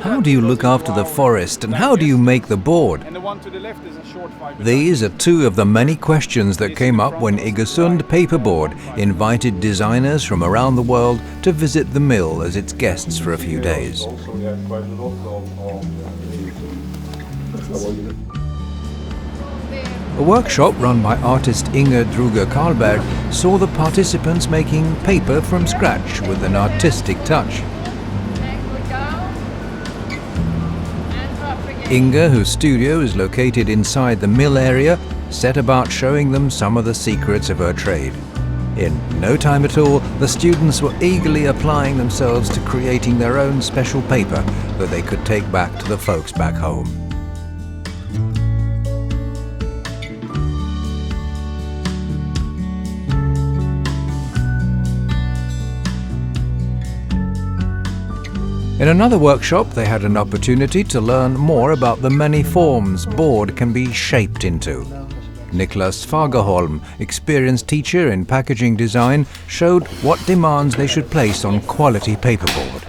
How do you look after the forest and how do you make the board? These are two of the many questions that came up when Iggesund Paperboard invited designers from around the world to visit the mill as its guests for a few days. A workshop run by artist Iggesund Karlberg saw the participants making paper from scratch with an artistic touch. Inga, whose studio is located inside the mill area, set about showing them some of the secrets of her trade. In no time at all, the students were eagerly applying themselves to creating their own special paper that they could take back to the folks back home. In another workshop, they had an opportunity to learn more about the many forms board can be shaped into. Niklas Fagerholm, experienced teacher in packaging design, showed what demands they should place on quality paperboard.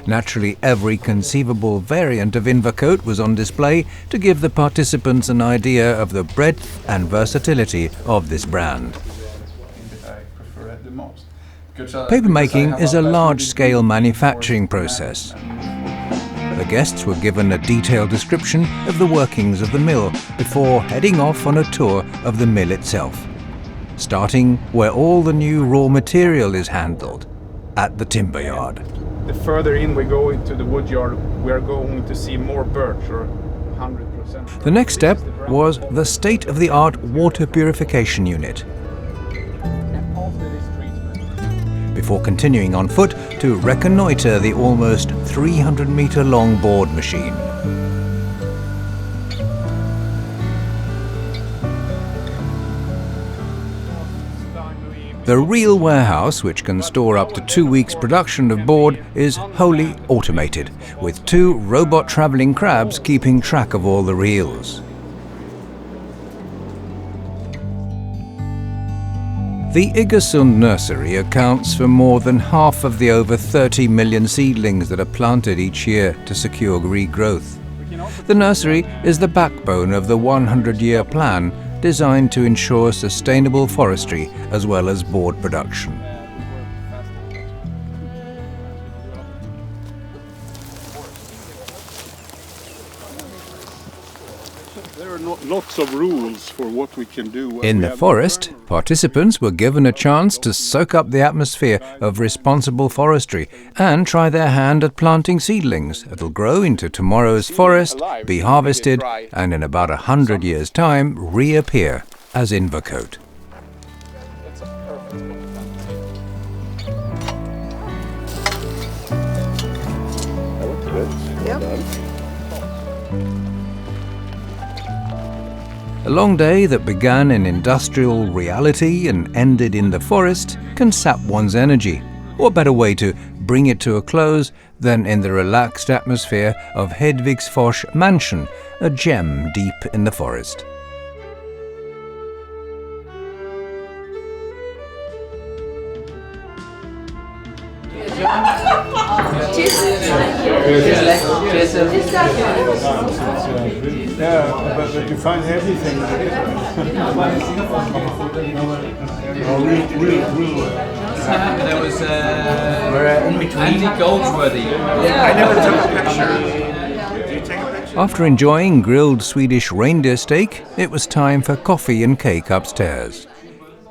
Naturally, every conceivable variant of Invacoat was on display to give the participants an idea of the breadth and versatility of this brand. Papermaking is a large-scale manufacturing process. The guests were given a detailed description of the workings of the mill before heading off on a tour of the mill itself, starting where all the new raw material is handled, at the timber yard. The further in we go into the wood yard, we are going to see more birch, or 100%. The next step was the state-of-the-art water purification unit, before continuing on foot to reconnoitre the almost 300-metre-long board machine. The real warehouse, which can store up to 2 weeks' production of board, is wholly automated, with 2 robot travelling crabs keeping track of all the reels. The Iggesund nursery accounts for more than half of the over 30 million seedlings that are planted each year to secure regrowth. The nursery is the backbone of the 100-year plan designed to ensure sustainable forestry as well as board production. There are lots of rules for what we can do. In the forest, participants were given a chance to soak up the atmosphere of responsible forestry and try their hand at planting seedlings that'll grow into tomorrow's forest, be harvested, and in about 100 years' time reappear as Invacoat. A long day that began in industrial reality and ended in the forest can sap one's energy. What better way to bring it to a close than in the relaxed atmosphere of Hedvigsfors mansion, a gem deep in the forest. Yeah, but you find everything. There was Andy Goldsworthy. I never took a picture. Did you take a picture? After enjoying grilled Swedish reindeer steak, it was time for coffee and cake upstairs.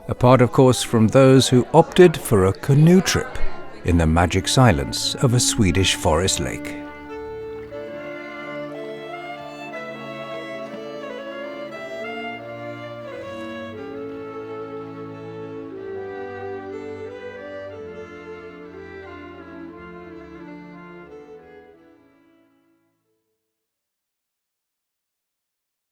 Apart, of course, from those who opted for a canoe trip in the magic silence of a Swedish forest lake.